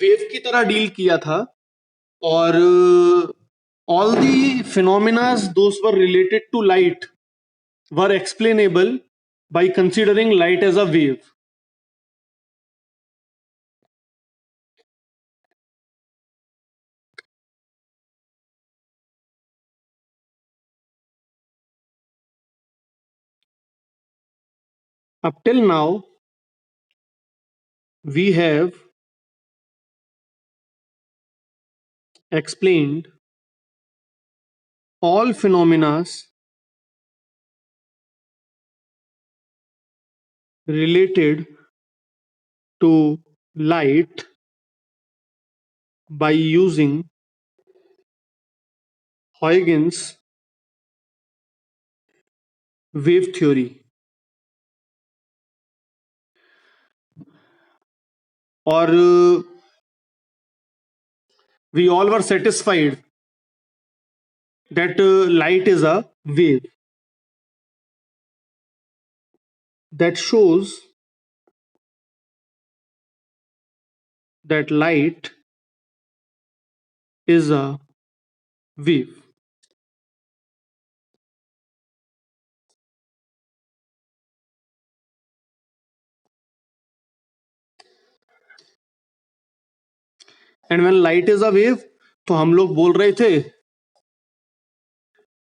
Wave की तरह deal किया था और all the phenomena those were related to light were explainable by considering light as a wave. Up till now, we have explained all phenomena related to light by using Huygens wave theory. Or we all were satisfied that light is a wave. That shows that light is a wave. And when light is a wave, तो हम लोग बोल रहे थे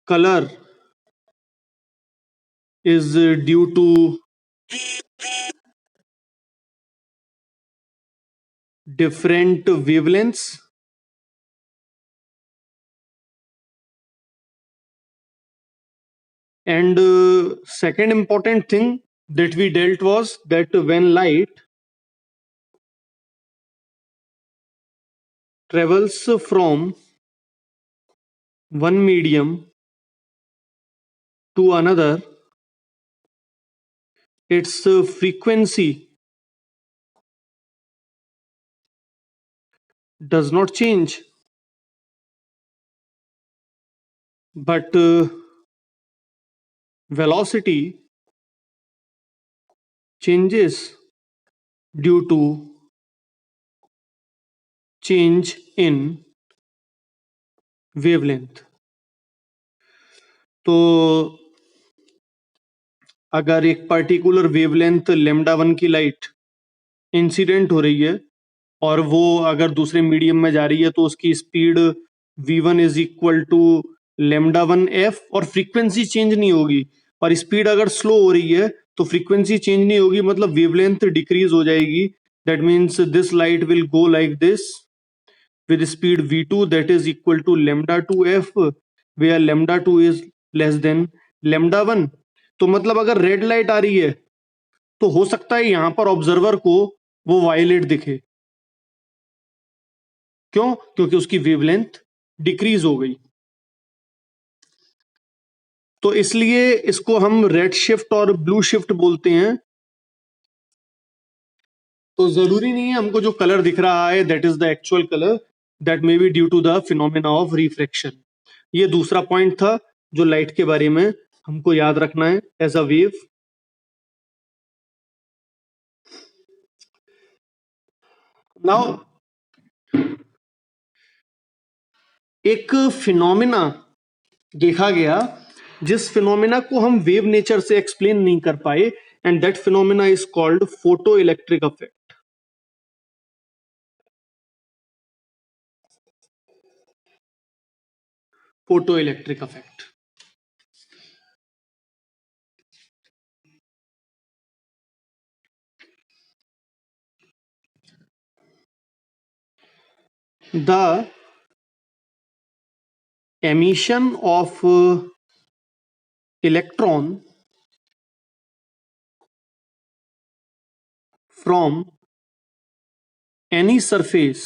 color is due to different wavelengths and second important thing that we dealt was that when light travels from one medium to another, its frequency does not change, but velocity changes due to change in wavelength. तो अगर एक particular wavelength lambda 1 की light incident हो रही है और वो अगर दूसरे मीडियम में जा रही है तो उसकी speed v1 is equal to lambda 1 f और फ्रीक्वेंसी चेंज नहीं होगी, और स्पीड अगर स्लो हो रही है तो फ्रीक्वेंसी चेंज नहीं होगी, मतलब वेवलेंथ डिक्रीज हो जाएगी. That means this light will go like this with speed v2 that is equal to lambda 2f where lambda 2 is less than lambda 1. तो मतलब अगर रेड लाइट आ रही है तो हो सकता है यहां पर ऑब्जर्वर को वो वायलेट दिखे. क्यों? क्योंकि उसकी वेवलेंथ डिक्रीज हो गई. तो इसलिए इसको हम रेड शिफ्ट और ब्लू शिफ्ट बोलते हैं. तो जरूरी नहीं है हमको जो कलर दिख रहा है that is the actual colour, that may be due to the phenomena of refraction. ये दूसरा पॉइंट था जो लाइट के बारे में हमको याद रखना है एज अ वेव. नाउ एक फिनोमेना देखा गया जिस फिनोमेना को हम वेव नेचर से एक्सप्लेन नहीं कर पाए, and that phenomena is called photo electric effect. Photo electric effect. The emission of electron from any surface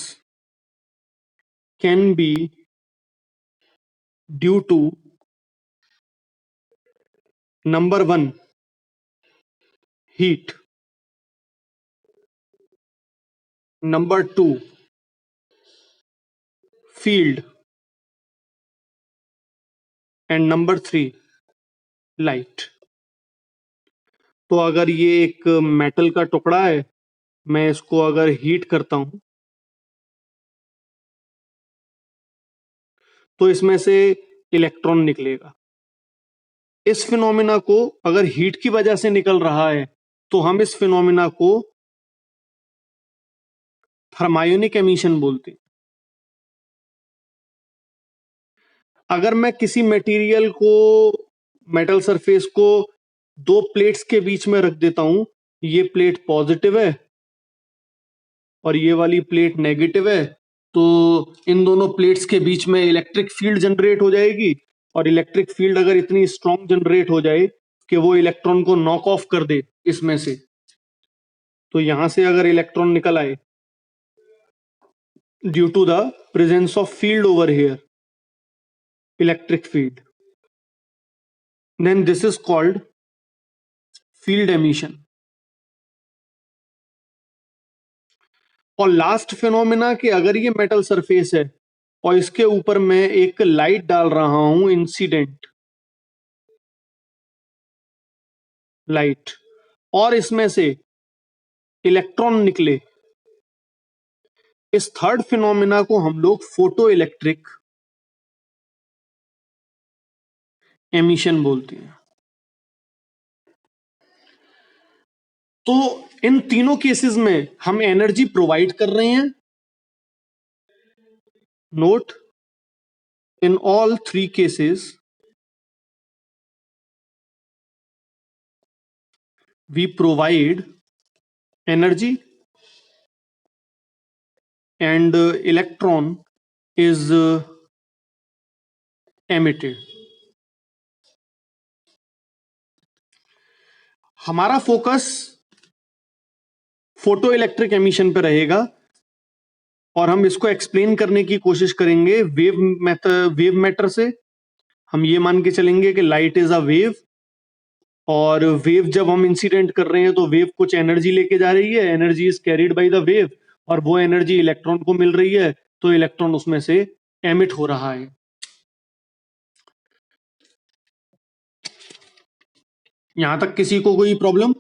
can be due to number 1 heat, number 2 field, and number 3 light. तो अगर ये एक metal का टुकड़ा है, मैं इसको अगर हीट करता हूं तो इसमें से इलेक्ट्रॉन निकलेगा। इस फिनोमिना को अगर हीट की वजह से निकल रहा है तो हम इस फिनोमिना को थर्मायोनिक एमिशन बोलते हैं। अगर मैं किसी मटेरियल को, मेटल सरफेस को दो प्लेट्स के बीच में रख देता हूं, ये प्लेट पॉजिटिव है और ये वाली प्लेट नेगेटिव है, तो इन दोनों प्लेट्स के बीच में इलेक्ट्रिक फील्ड जनरेट हो जाएगी, और इलेक्ट्रिक फील्ड अगर इतनी स्ट्रांग जनरेट हो जाए कि वो इलेक्ट्रॉन को नॉक ऑफ कर दे इसमें से, तो यहां से अगर इलेक्ट्रॉन निकल आए due to the presence of field over here, electric field, then this is called field emission। और लास्ट फिनोमिना कि अगर ये मेटल सरफेस है और इसके ऊपर मैं एक लाइट डाल रहा हूं, इंसिडेंट लाइट, और इसमें से इलेक्ट्रॉन निकले, इस थर्ड फिनोमिना को हम लोग फोटो इलेक्ट्रिक एमिशन बोलते हैं। तो इन तीनों केसेस में हम एनर्जी प्रोवाइड कर रहे हैं। Note, in all three cases we provide energy and electron is emitted। हमारा फोकस फोटो इलेक्ट्रिक एमिशन पे रहेगा और हम इसको एक्सप्लेन करने की कोशिश करेंगे वेव मैटर से। हम ये मान के चलेंगे कि लाइट इज अ वेव, और वेव जब हम इंसिडेंट कर रहे हैं तो वेव कुछ एनर्जी लेके जा रही है, energy is carried by the wave, और वो एनर्जी इलेक्ट्रॉन को मिल रही है, तो इलेक्ट्रॉन उसमें से एमिट हो रहा है। यहां तक किसी को कोई प्रॉब्लम?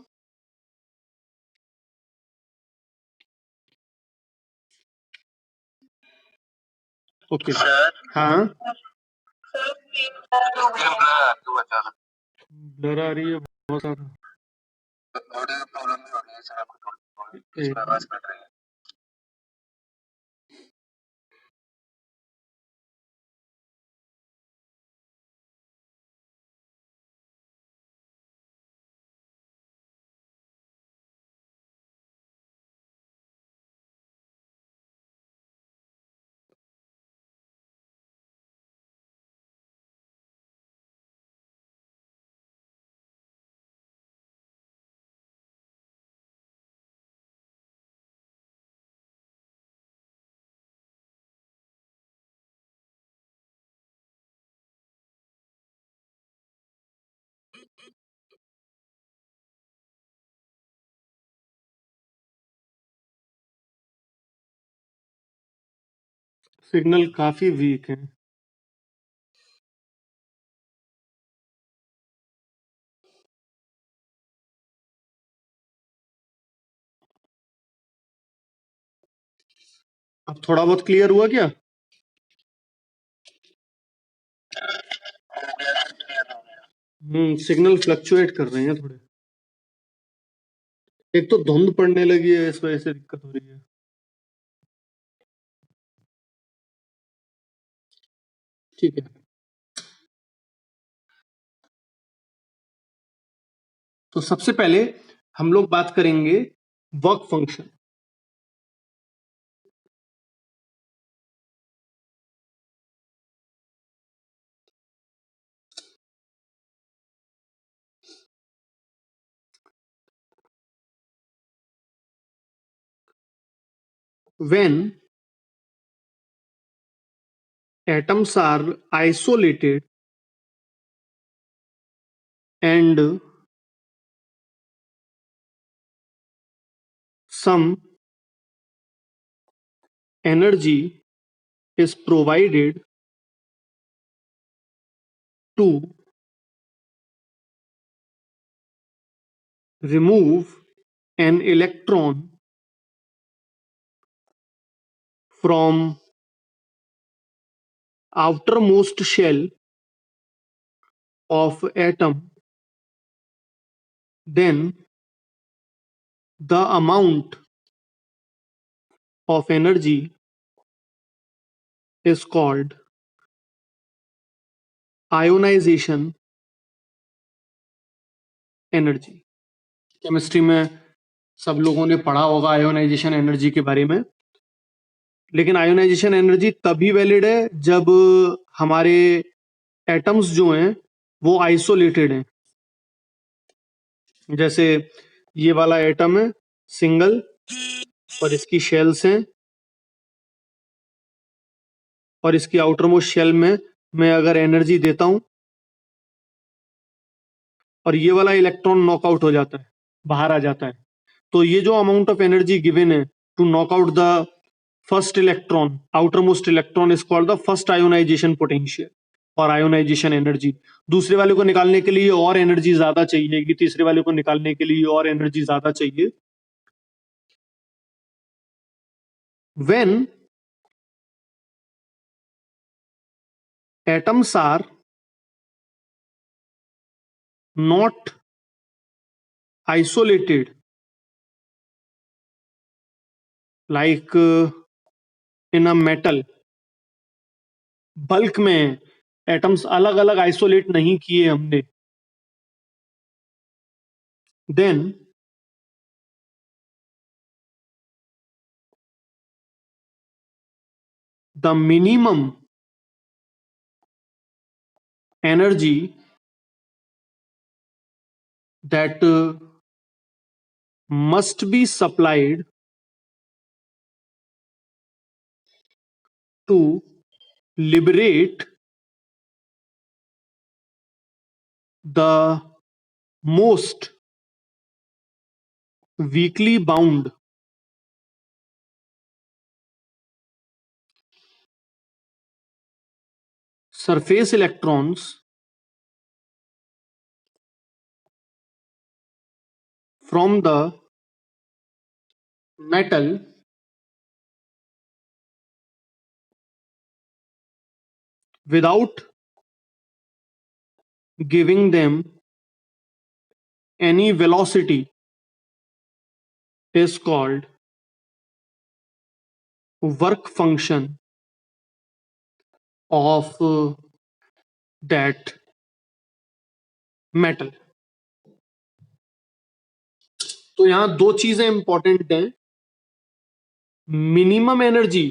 ओके हाँ, ब्लर आ रही है बहुत सारा। सिग्नल काफी वीक है। अब थोड़ा बहुत क्लियर हुआ क्या? सिग्नल फ्लक्चुएट कर रहे हैं थोड़े। एक तो धुंध पड़ने लगी है, इस वजह से दिक्कत हो रही है। ठीक है, तो सबसे पहले हम लोग बात करेंगे work function. When atoms are isolated and some energy is provided to remove an electron from outermost shell of atom, then the amount of energy is called ionization energy. Chemistry में सब लोगों ने पढ़ा होगा आयोनाइजेशन एनर्जी के बारे में, लेकिन आयोनाइजेशन एनर्जी तभी वैलिड है जब हमारे एटम्स जो हैं वो आइसोलेटेड हैं. जैसे ये वाला एटम है सिंगल और इसकी शेल्स हैं, और इसकी आउटरमोस्ट शेल में मैं अगर एनर्जी देता हूं और ये वाला इलेक्ट्रॉन नॉकआउट हो जाता है, बाहर आ जाता है, तो ये जो अमाउंट ऑफ एनर्जी गिवन है to knock out the first electron, outermost electron, is called the first ionisation potential और आयोनाइजेशन एनर्जी. दूसरे वाले को निकालने के लिए और एनर्जी ज्यादा चाहिए, तीसरे वाले को निकालने के लिए और एनर्जी ज्यादा चाहिए. When atoms are not isolated like in a metal, bulk में एटम्स अलग अलग आइसोलेट नहीं किए हमने, then the minimum energy that must be supplied to liberate the most weakly bound surface electrons from the metal without giving them any velocity is called work function of that metal. तो यहां दो चीजें important हैं. Minimum energy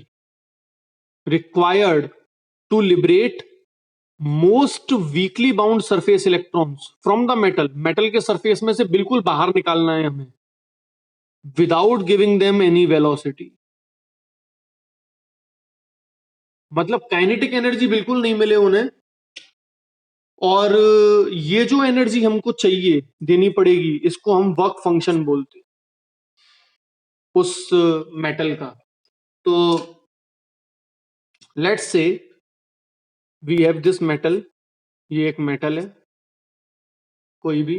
required to liberate most weakly bound surface electrons from the metal, metal के surface में से बिल्कुल बाहर निकालना है हमें, without giving them any velocity. मतलब काइनेटिक एनर्जी बिल्कुल नहीं मिले उन्हें, और ये जो एनर्जी हमको चाहिए देनी पड़ेगी, इसको हम वर्क फंक्शन बोलते हैं उस मेटल का. तो let's say we have this metal, ये एक मेटल है कोई भी,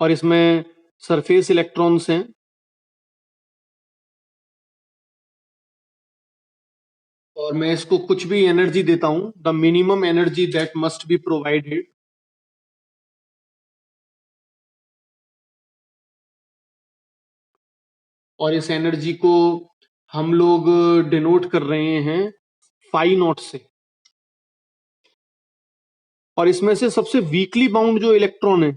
और इसमें सरफेस इलेक्ट्रॉन्स हैं, और मैं इसको कुछ भी एनर्जी देता हूं, the minimum energy that must be provided, और इस एनर्जी को हम लोग डिनोट कर रहे हैं फाई नॉट से. और इसमें से सबसे वीकली बाउंड जो इलेक्ट्रॉन है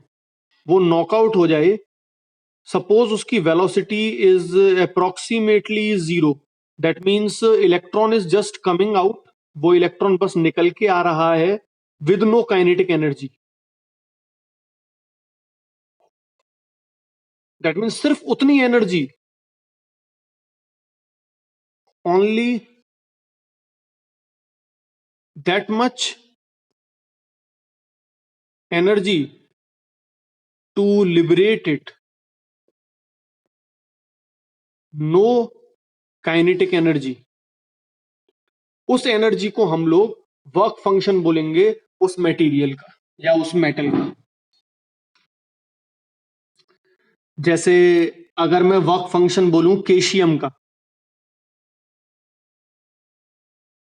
वो नॉकआउट हो जाए, सपोज उसकी velocity is approximately zero, that means electron is just coming out, वो इलेक्ट्रॉन बस निकल के आ रहा है with no kinetic energy. That means सिर्फ उतनी energy, only that much energy to liberate it, no kinetic energy. उस एनर्जी को हम लोग वर्क फंक्शन बोलेंगे उस मटेरियल का या उस मेटल का. जैसे अगर मैं वर्क फंक्शन बोलूं कैशियम का,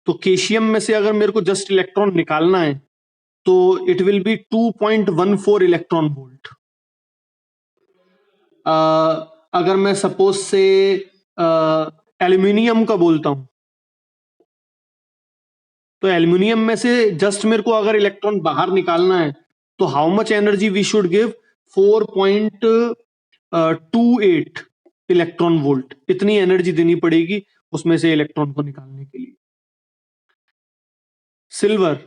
तो केशियम में से अगर मेरे को जस्ट इलेक्ट्रॉन निकालना है तो it will be 2.14 electron volt. अगर मैं सपोज से एल्यूमिनियम का बोलता हूं तो एल्यूमिनियम में से जस्ट मेरे को अगर इलेक्ट्रॉन बाहर निकालना है तो how much energy we should give 4.28 electron volt, इतनी एनर्जी देनी पड़ेगी उसमें से इलेक्ट्रॉन को निकालने के लिए। सिल्वर,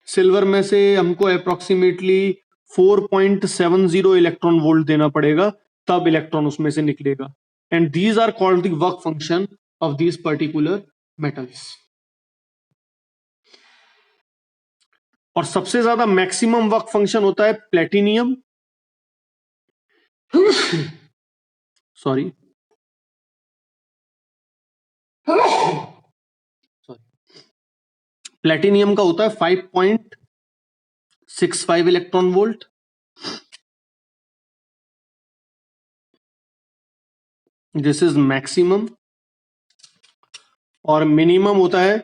सिल्वर में से हमको अप्रोक्सीमेटली 4.70 इलेक्ट्रॉन वोल्ट देना पड़ेगा तब इलेक्ट्रॉन उसमें से निकलेगा। And these are called the work function of these particular metals. और सबसे ज्यादा मैक्सिमम वर्क फंक्शन होता है प्लेटिनियम, सॉरी प्लेटिनियम का होता है 5.65 electron volt. This is maximum. और मिनिमम होता है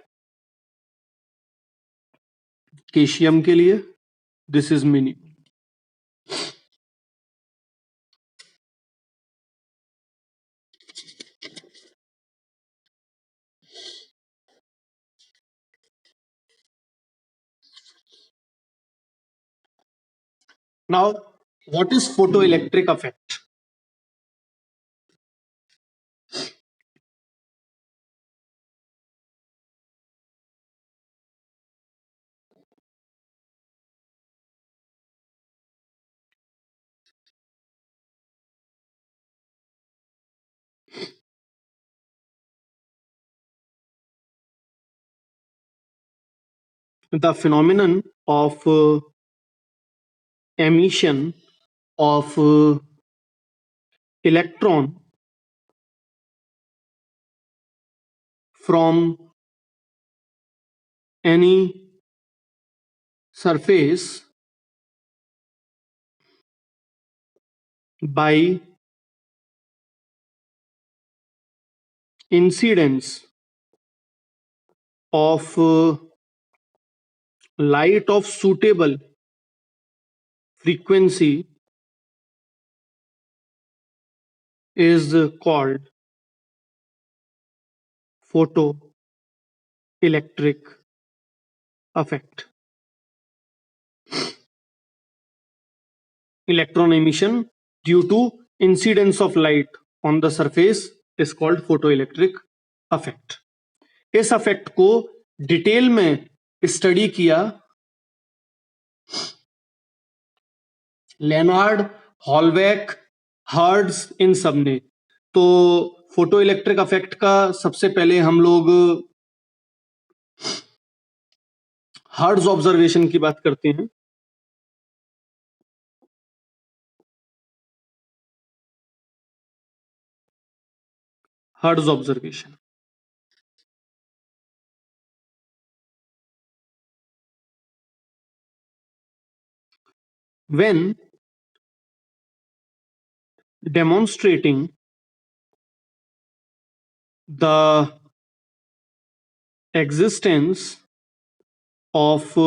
केशियम के लिए, this is minimum. Now, what is photoelectric effect? The phenomenon of emission of electron from any surface by incidence of light of suitable frequency is called photoelectric effect. Electron emission due to incidence of light on the surface is called photoelectric effect. इस affect को detail में study किया Lennard, हॉलबैक, hertz, इन सब ने। तो photo electric affect का सबसे पहले हम लोग हर्ट्ज ऑब्जर्वेशन की बात करते हैं। Hertz observation, when demonstrating the existence of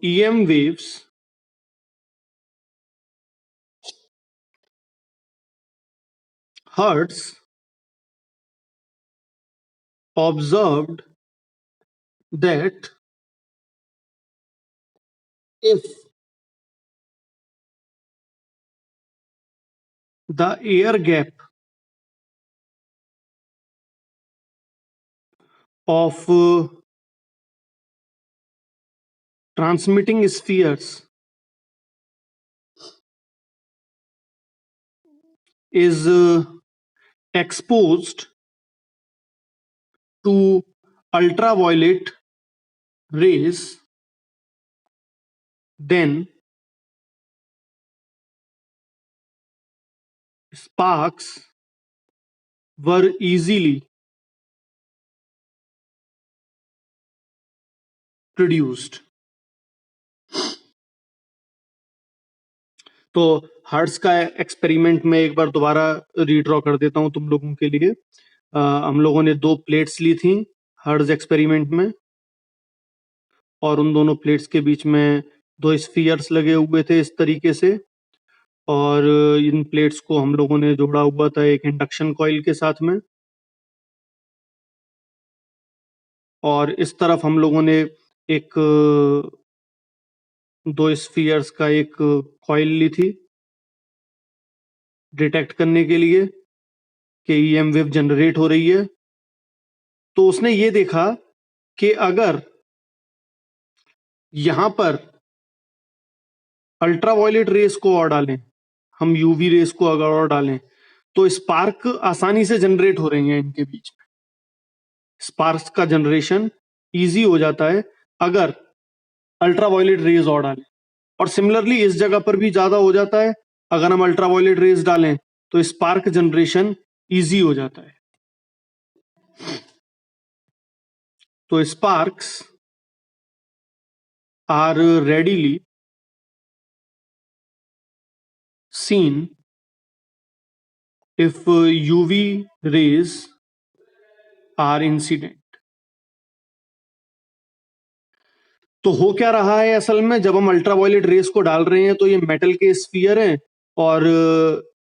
EM waves, Hertz observed that if the air gap of transmitting spheres is exposed to ultraviolet rays, then sparks were easily produced. तो hertz का experiment में एक बार दोबारा redraw कर देता हूं तुम लोगों के लिए। हम लोगों ने दो प्लेट्स ली थी, हर्ट्ज एक्सपेरिमेंट में, और उन दोनों प्लेट्स के बीच में दो स्फीयर्स लगे हुए थे इस तरीके से, और इन प्लेट्स को हम लोगों ने जोड़ा हुआ था एक इंडक्शन कॉइल के साथ में, और इस तरफ हम लोगों ने एक दो स्फीयर्स का एक कॉइल ली थी डिटेक्ट करने के लिए कि ईएम वेव जनरेट हो रही है। तो उसने ये देखा कि अगर यहां पर अल्ट्रावायलेट रेस को और डालें, हम यूवी रेस को अगर और डालें, तो स्पार्क आसानी से जनरेट हो रही हैं इनके बीच में। स्पार्क्स का जनरेशन इजी हो जाता है अगर अल्ट्रावायलेट रेज और डालें, और सिमिलरली इस जगह पर भी ज्यादा हो जाता है अगर हम अल्ट्रावायलेट रेज डालें, तो स्पार्क जनरेशन इजी हो जाता है। तो sparks are readily seen if UV rays are incident। तो हो क्या रहा है असल में, जब हम अल्ट्रावायलेट रेस को डाल रहे हैं तो ये मेटल के स्फीयर हैं, और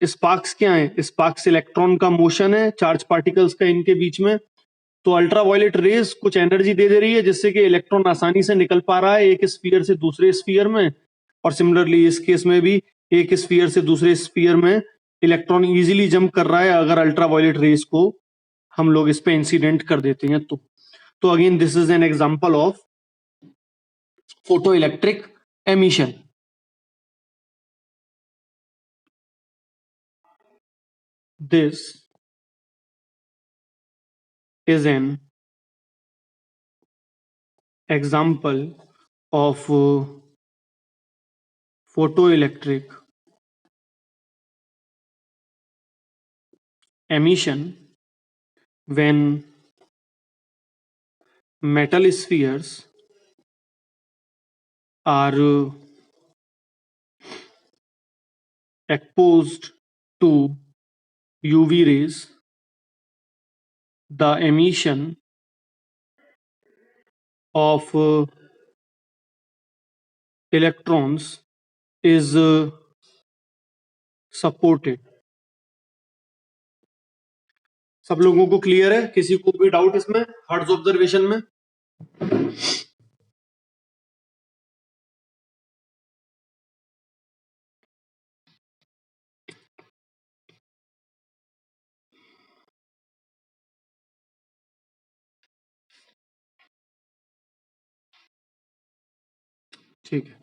स्पार्क्स क्या है, स्पार्क्स इलेक्ट्रॉन का मोशन है चार्ज पार्टिकल्स का इनके बीच में। तो अल्ट्रावायलेट रेस कुछ एनर्जी दे रही है जिससे कि इलेक्ट्रॉन आसानी से निकल पा रहा है एक स्फीयर से दूसरे स्फीयर में, और सिमिलरली इस केस में भी एक स्फीयर से दूसरे स्फीयर में इलेक्ट्रॉन इजीली जंप कर रहा है अगर अल्ट्रावायलेट रेस को हम लोग इस पे इंसिडेंट कर देते हैं तो again this is an example of photoelectric emission। This is an example of photoelectric emission when metal spheres are exposed to UV rays. The emission of electrons is supported। सब लोगों को क्लियर है? किसी को भी डाउट इसमें hertz observation में? ठीक है।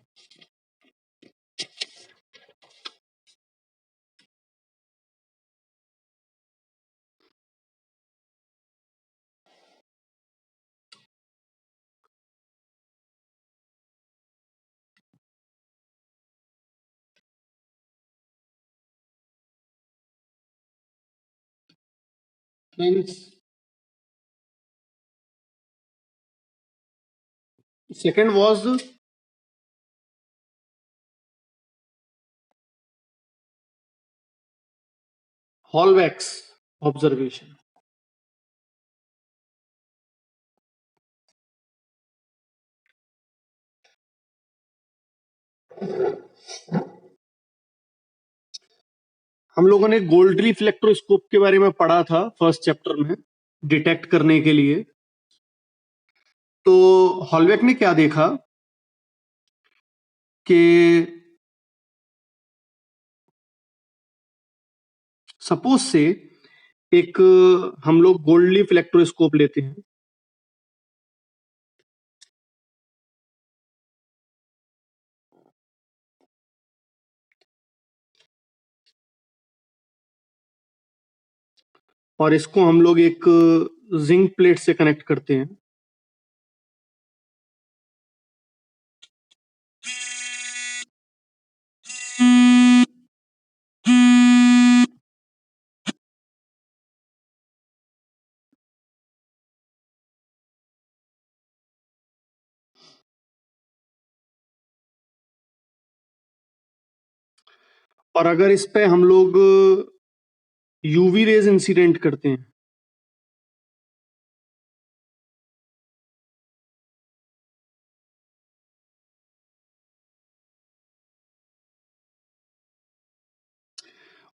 Second was Hall's observation। हम लोगों ने गोल्डरी फ्लेक्ट्रोस्कोप के बारे में पढ़ा था फर्स्ट चैप्टर में, डिटेक्ट करने के लिए। तो हॉलवेक ने क्या देखा कि सपोज से एक हम लोग गोल्डली फ्लेक्ट्रोस्कोप लेते हैं, और इसको हम लोग एक जिंक प्लेट से कनेक्ट करते हैं, और अगर इस पे हम लोग यूवी रेज इंसिडेंट करते हैं,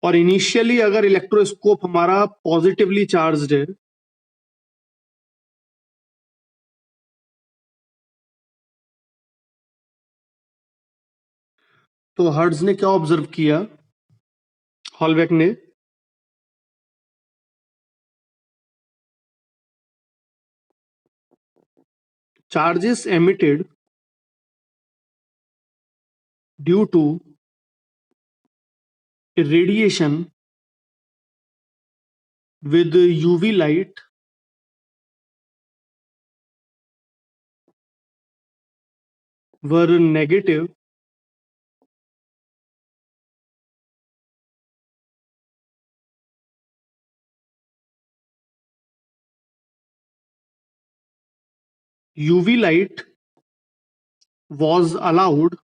और इनिशियली अगर इलेक्ट्रोस्कोप हमारा पॉजिटिवली चार्ज्ड है, तो हर्ट्ज ने क्या ऑब्जर्व किया, हॉलबेक ने, charges emitted due to irradiation with UV light were negative UV light was allowed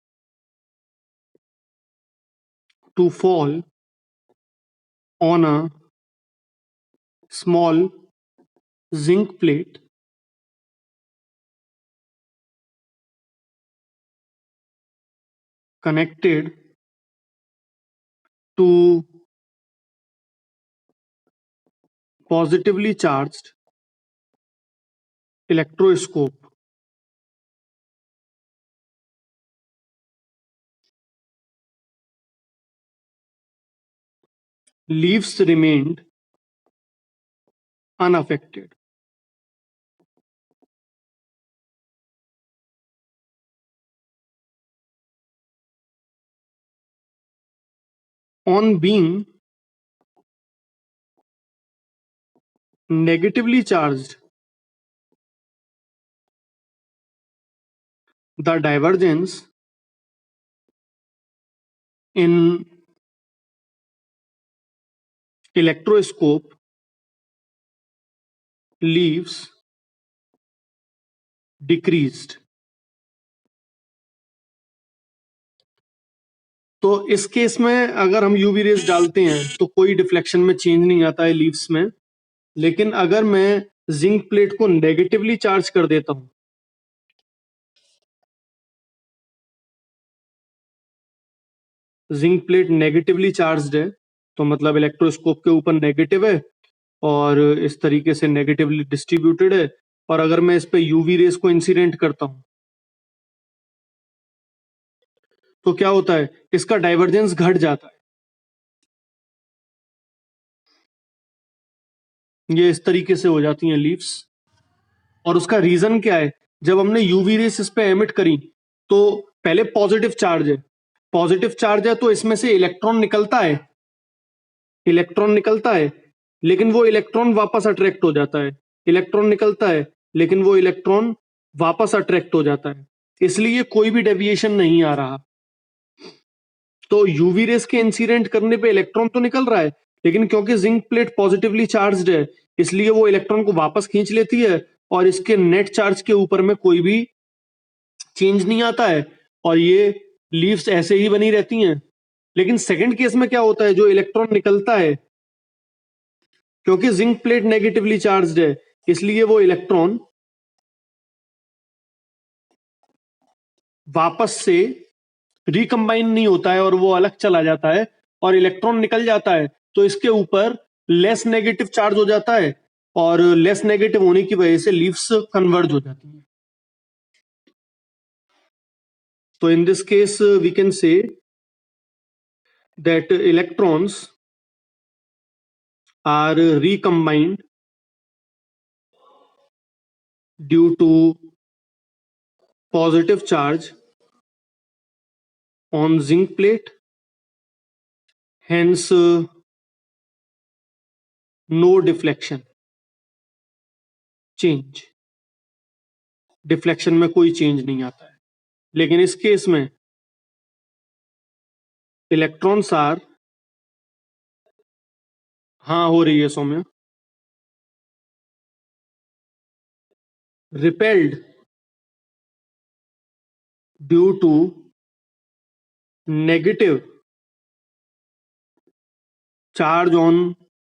to fall on a small zinc plate connected to positively charged electroscope. Leaves remained unaffected. On being negatively charged, the divergence in electroscope leaves decreased. तो इस case में अगर हम UV rays डालते हैं तो कोई deflection में चेंज नहीं आता है लीव्स में, लेकिन अगर मैं जिंक प्लेट को नेगेटिवली चार्ज कर देता हूं, जिंक प्लेट नेगेटिवली चार्ज्ड है तो मतलब इलेक्ट्रोस्कोप के ऊपर नेगेटिव है और इस तरीके से नेगेटिवली डिस्ट्रीब्यूटेड है, और अगर मैं इस पे यूवी रेज को इंसिडेंट करता हूं तो क्या होता है, इसका डाइवर्जेंस घट जाता है। ये इस तरीके से हो जाती हैं लीव्स, और उसका रीजन क्या है, जब हमने यूवी रेस इस पे एमिट करी तो पहले पॉजिटिव चार्ज है, पॉजिटिव चार्ज है तो इसमें से इलेक्ट्रॉन निकलता है, इलेक्ट्रॉन निकलता है, लेकिन वो इलेक्ट्रॉन वापस अट्रैक्ट हो जाता है, इलेक्ट्रॉन निकलता है लेकिन वो इलेक्ट्रॉन वापस अट्रैक्ट हो जाता है, इसलिए कोई भी डेविएशन नहीं आ रहा। तो यूवी रेस के इंसिडेंट करने पे इलेक्ट्रॉन तो निकल रहा है, लेकिन क्योंकि जिंक प्लेट पॉजिटिवली चार्ज्ड है इसलिए वो इलेक्ट्रॉन को वापस खींच लेती है और इसके नेट चार्ज के ऊपर में कोई भी चेंज नहीं आता है और ये लीव्स ऐसे ही बनी रहती हैं। लेकिन सेकंड केस में क्या होता है, जो इलेक्ट्रॉन निकलता है, क्योंकि जिंक प्लेट नेगेटिवली चार्ज्ड है इसलिए वो इलेक्ट्रॉन वापस से रिकम्बाइन नहीं होता है और वो अलग चला जाता है और इलेक्ट्रॉन निकल जाता है, तो इसके ऊपर लेस नेगेटिव चार्ज हो जाता है और लेस नेगेटिव होने की वजह से लीव्स कन्वर्ज हो जाती हैं। तो in this case we can say that electrons are recombined due to positive charge on zinc plate, hence no deflection change, deflection में कोई चेंज नहीं आता है। लेकिन इस केस में इलेक्ट्रॉन्स आर, हाँ हो रही है सौम्य, repelled due to negative charge on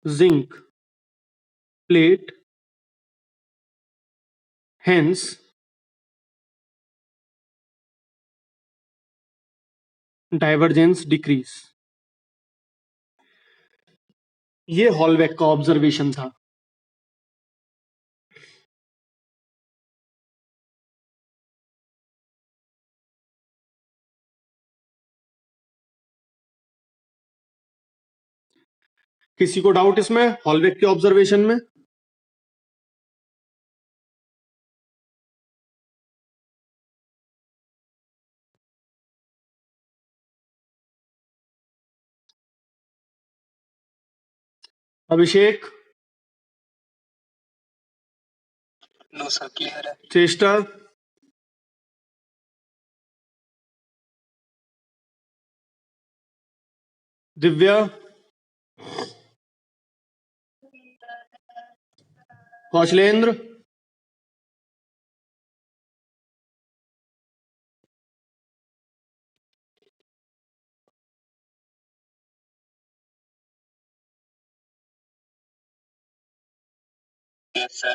zinc plate, hence divergence decrease। ये हॉलबेक का ऑब्जर्वेशन था। किसी को डाउट इसमें हॉलबेक के ऑब्जर्वेशन में? अभिषेक? नो सर, क्लियर है। चेष्टा? दिव्या? कौशलेंद्र? Yes sir.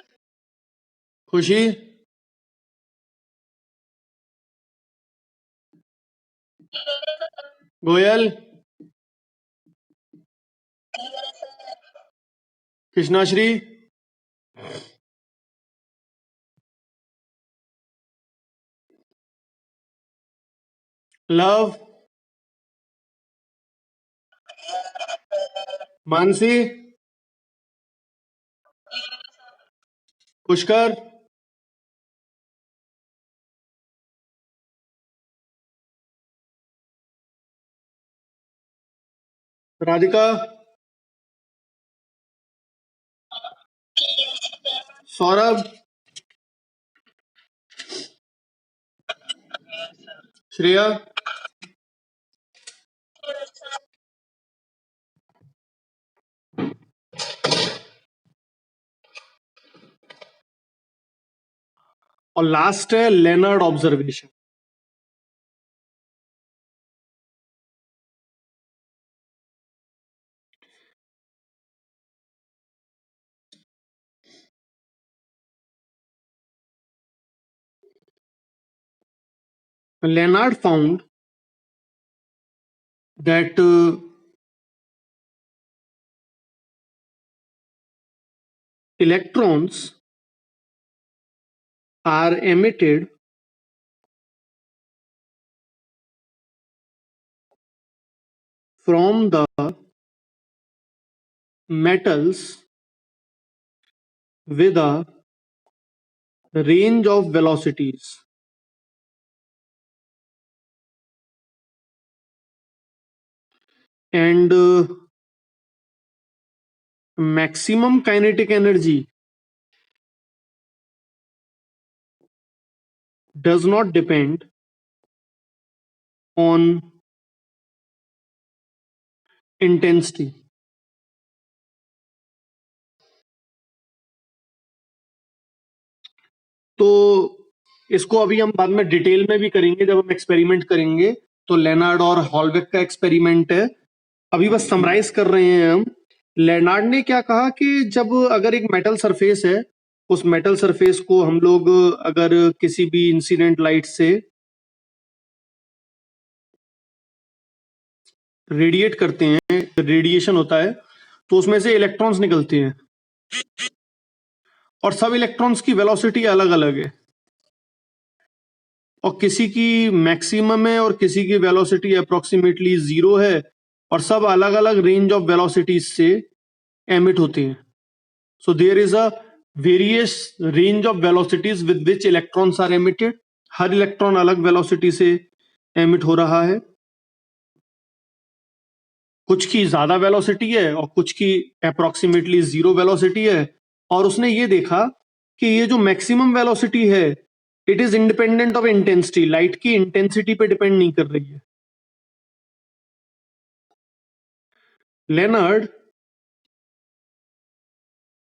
खुशी? गोयल? कृष्णाश्री? लव? मानसी? पुष्कर? राधिका? सौरभ? श्रेया? और लास्ट है Leonard observation. Leonard found that electrons are emitted from the metals with a range of velocities, and maximum kinetic energy does not depend on intensity. तो इसको अभी हम बाद में detail में भी करेंगे जब हम एक्सपेरिमेंट करेंगे। तो लेनार्ड और हॉलबेक का एक्सपेरिमेंट है, अभी बस समराइज कर रहे हैं हम। लेनार्ड ने क्या कहा कि जब अगर एक मेटल सरफेस है, उस मेटल सरफेस को हम लोग अगर किसी भी इंसिडेंट लाइट से रेडिएट करते हैं, रेडिएशन होता है, तो उसमें से इलेक्ट्रॉन्स निकलते हैं और सब इलेक्ट्रॉन्स की वेलोसिटी अलग अलग है, और किसी की मैक्सिमम है और किसी की वेलोसिटी अप्रोक्सीमेटली 0 है, और सब अलग अलग रेंज ऑफ वेलोसिटीज से एमिट होते हैं। So there is a various range of velocities with which electrons are emitted. हर इलेक्ट्रॉन अलग वेलोसिटी से एमिट हो रहा है, कुछ की ज्यादा वेलोसिटी है और कुछ की अप्रोक्सीमेटली 0 वेलोसिटी है। और उसने ये देखा कि ये जो मैक्सिमम वेलोसिटी है, it is independent of intensity, light की इंटेंसिटी पे डिपेंड नहीं कर रही है। Leonard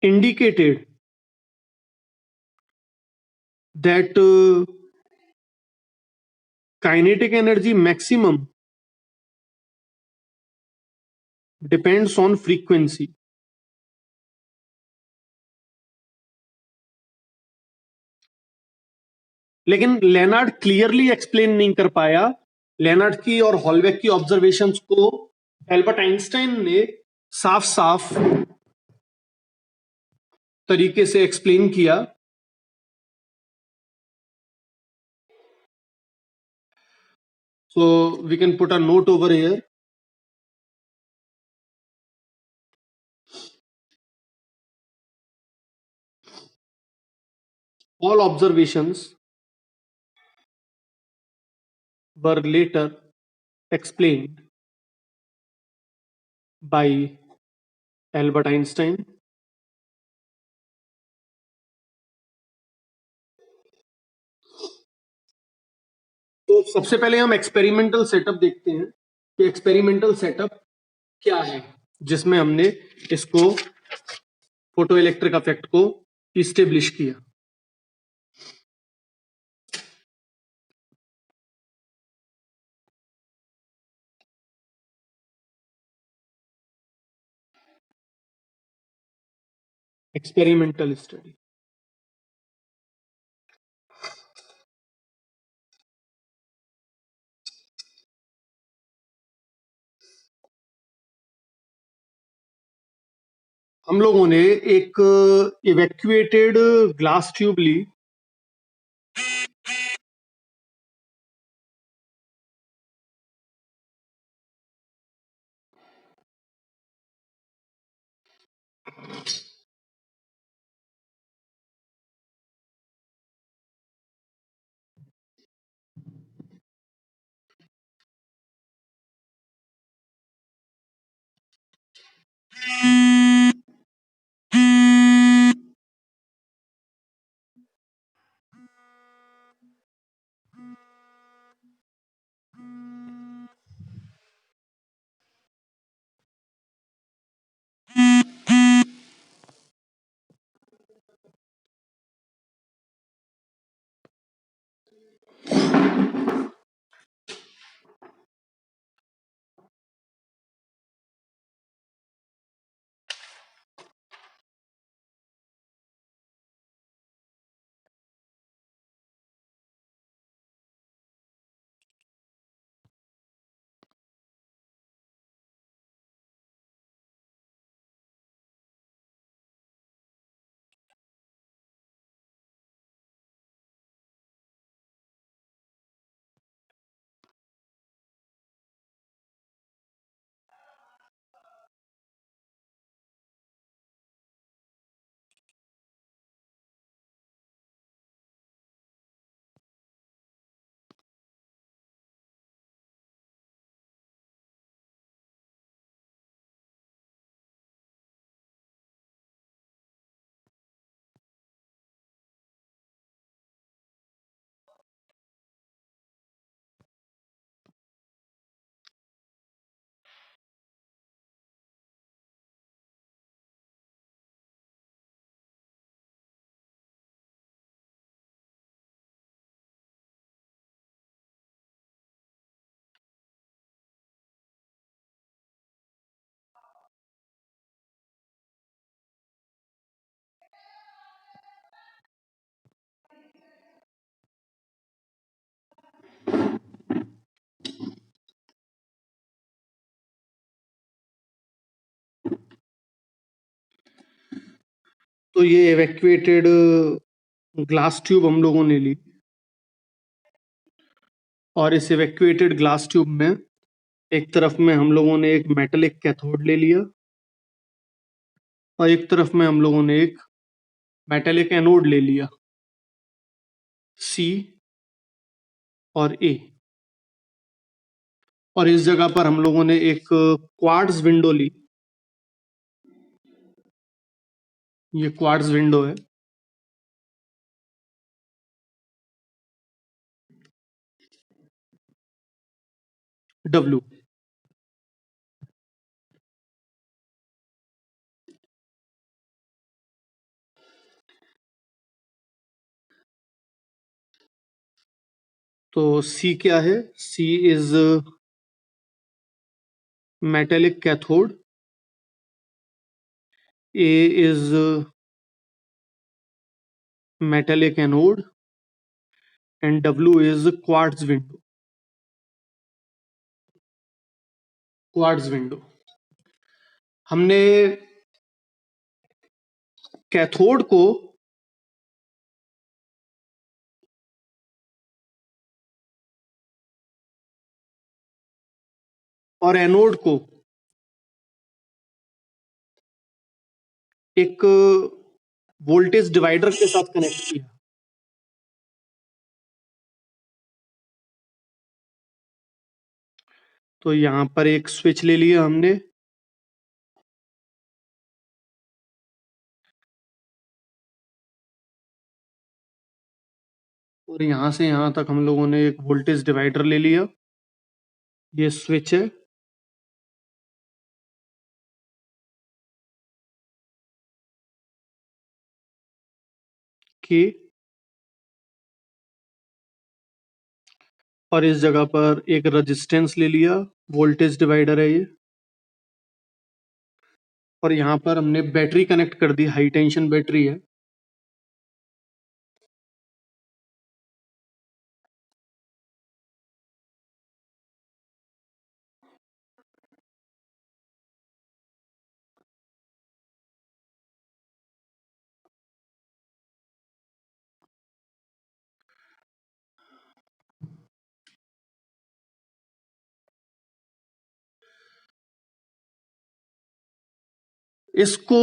indicated that kinetic energy maximum depends on frequency. लेकिन लेनार्ड क्लियरली एक्सप्लेन नहीं कर पाया। लेनार्ड की और हॉलबेक की ऑब्जर्वेशंस को एल्बर्ट आइंस्टाइन ने साफ साफ तरीके से एक्सप्लेन किया। So we can put a note over here. All observations were later explained by Albert Einstein. तो सबसे पहले हम एक्सपेरिमेंटल सेटअप देखते हैं कि एक्सपेरिमेंटल सेटअप क्या है जिसमें हमने इसको फोटो इलेक्ट्रिक इफेक्ट को इस्टेब्लिश किया। Experimental study. हम लोगों ने एक इवैक्यूएटेड ग्लास ट्यूब ली, तो ये इवैक्यूएटेड ग्लास ट्यूब हम लोगों ने ली और इस इवैक्यूएटेड ग्लास ट्यूब में एक तरफ में हम लोगों ने एक मेटलिक कैथोड ले लिया और एक तरफ में हम लोगों ने एक मेटलिक एनोड ले लिया, सी और ए। और इस जगह पर हम लोगों ने एक क्वार्ट्ज विंडो ली, ये क्वार्ट्ज विंडो है। डब्ल्यू तो सी क्या है? C is metallic cathode, A is metallic anode and W is quartz window. Quartz window. हमने कैथोड को और एनोड को एक वोल्टेज डिवाइडर के साथ कनेक्ट किया। तो यहां पर एक स्विच ले लिया हमने, और यहां से यहां तक हम लोगों ने एक वोल्टेज डिवाइडर ले लिया। ये स्विच है। कि और इस जगह पर एक रेजिस्टेंस ले लिया, वोल्टेज डिवाइडर है ये। और यहां पर हमने बैटरी कनेक्ट कर दी, हाई टेंशन बैटरी है। इसको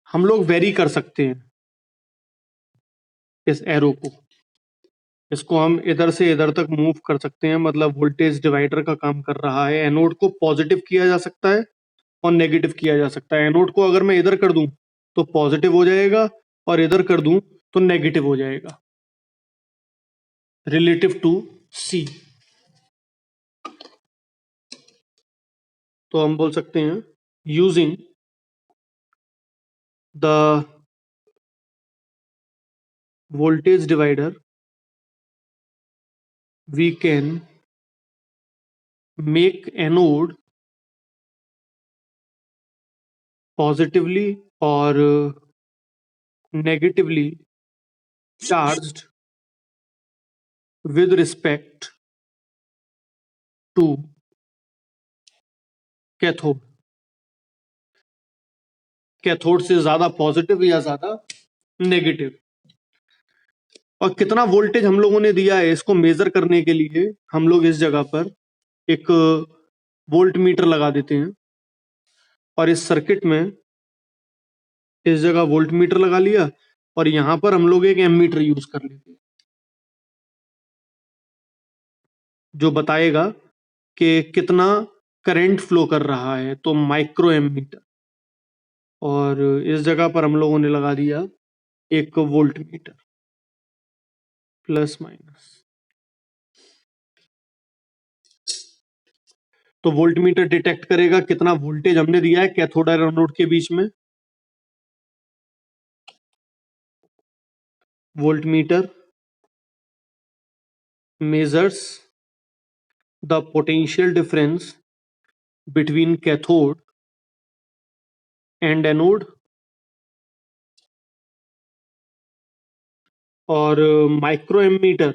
हम लोग वेरी कर सकते हैं, इस एरो को। इसको हम इधर से इधर तक मूव कर सकते हैं, मतलब वोल्टेज डिवाइडर का काम कर रहा है। एनोड को पॉजिटिव किया जा सकता है और नेगेटिव किया जा सकता है। एनोड को अगर मैं इधर कर दूं तो पॉजिटिव हो जाएगा, और इधर कर दूं तो नेगेटिव हो जाएगा, रिलेटिव टू सी। तो हम बोल सकते हैं, using the voltage divider we can make anode positively or negatively charged with respect to cathode। Cathode से ज्यादा पॉजिटिव या ज्यादा नेगेटिव। और कितना वोल्टेज हम लोगों ने दिया है, इसको मेजर करने के लिए हम लोग इस जगह पर एक वोल्ट मीटर लगा देते हैं। और इस सर्किट में इस जगह वोल्ट मीटर लगा लिया, और यहां पर हम लोग एक एमीटर यूज कर लेते हैं, जो बताएगा कि कितना करंट फ्लो कर रहा है, तो माइक्रो एमीटर। और इस जगह पर हम लोगों ने लगा दिया एक वोल्ट मीटर, प्लस माइनस। तो वोल्ट मीटर डिटेक्ट करेगा कितना वोल्टेज हमने दिया है कैथोड और एनोड के बीच में। Voltmeter measures the potential difference between cathode and anode। और microammeter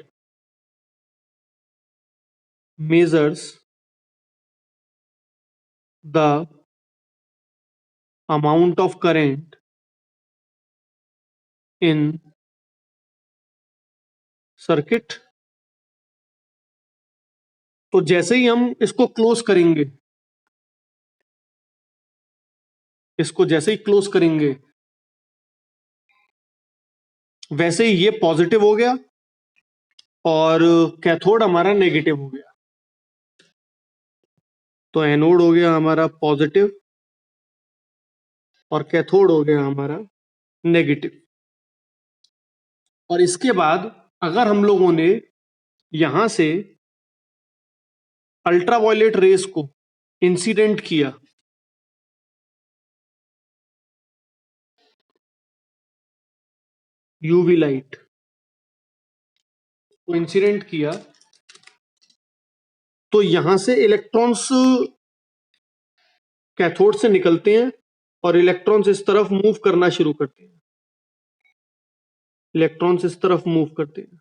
measures the amount of current in circuit। तो जैसे ही हम इसको क्लोज करेंगे, इसको जैसे ही क्लोज करेंगे, वैसे ही ये पॉजिटिव हो गया और कैथोड हमारा नेगेटिव हो गया। तो एनोड हो गया हमारा पॉजिटिव और कैथोड हो गया हमारा नेगेटिव। और इसके बाद अगर हम लोगों ने यहां से अल्ट्रावायलेट रेस को इंसिडेंट किया, यूवी लाइट को इंसिडेंट किया, तो यहां से इलेक्ट्रॉन्स कैथोड से निकलते हैं और इलेक्ट्रॉन्स इस तरफ मूव करना शुरू करते हैं। इलेक्ट्रॉन्स इस तरफ मूव करते हैं।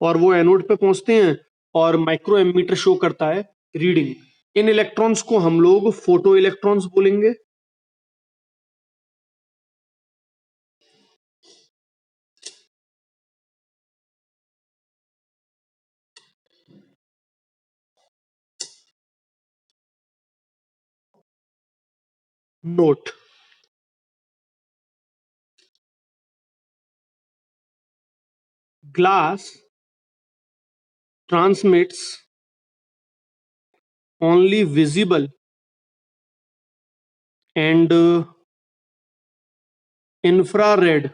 और वो एनोड पे पहुंचते हैं और माइक्रो एमीटर शो करता है रीडिंग। इन इलेक्ट्रॉन्स को हम लोग फोटो इलेक्ट्रॉन्स बोलेंगे। Note, glass transmits only visible and infrared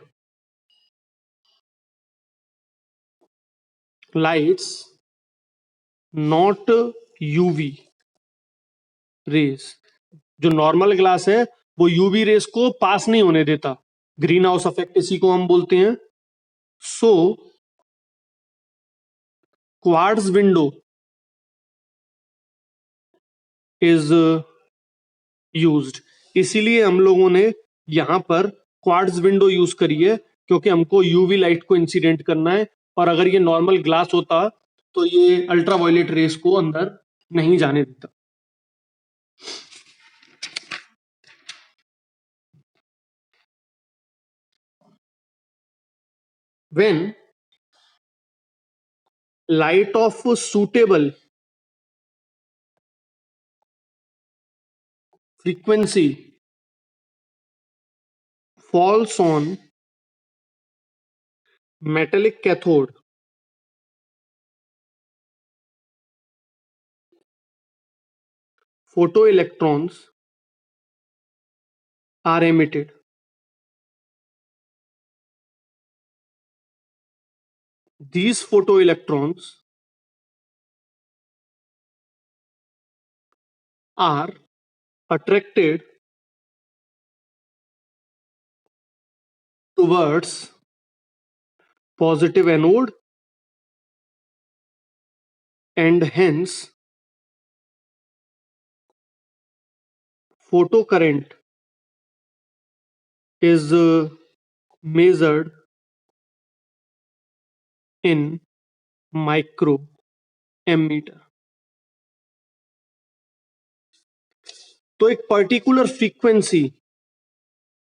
lights, not UV rays. जो नॉर्मल ग्लास है वो यूवी रेस को पास नहीं होने देता, ग्रीन हाउस इफेक्ट इसी को हम बोलते हैं। सो क्वार्ट्ज विंडो इज यूज्ड, इसीलिए हम लोगों ने यहां पर क्वार्ट्ज विंडो यूज करी है, क्योंकि हमको यूवी लाइट को इंसिडेंट करना है। और अगर ये नॉर्मल ग्लास होता तो ये अल्ट्रावायलेट रेस को अंदर नहीं जाने देता। When light of suitable frequency falls on metallic cathode, photoelectrons are emitted. These photoelectrons are attracted towards positive anode, and hence photocurrent is measured in microammeter। तो एक पर्टिकुलर फ्रीक्वेंसी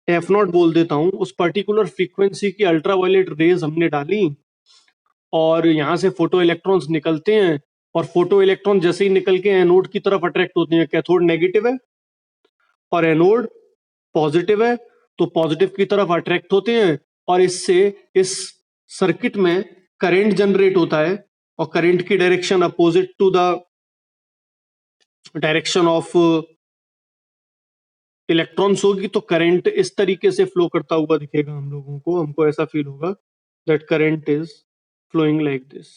एफ नॉट बोल देता हूं, उस पर्टिकुलर फ्रीक्वेंसी की ultraviolet rays हमने डाली और यहां से फोटो इलेक्ट्रॉन्स निकलते हैं, और फोटो इलेक्ट्रॉन जैसे ही निकल के एनोड की तरफ अट्रैक्ट होते हैं, कैथोड नेगेटिव है और एनोड पॉजिटिव है, तो पॉजिटिव की तरफ अट्रैक्ट होते हैं, और इससे इस सर्किट में करंट जनरेट होता है, और करंट की direction opposite to the direction of electrons होगी। तो करंट इस तरीके से फ्लो करता हुआ दिखेगा हम लोगों को, हमको ऐसा फील होगा that current is flowing like this.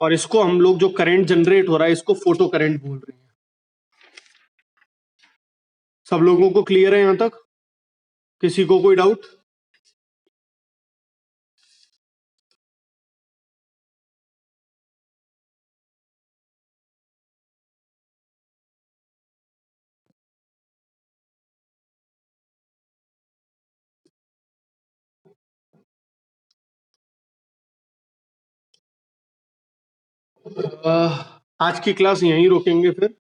और इसको हम लोग, जो करंट जनरेट हो रहा है, इसको फोटो करंट बोल रहे हैं। सब लोगों को क्लियर है यहां तक? किसी को कोई डाउट? आज की क्लास यहीं रोकेंगे फिर।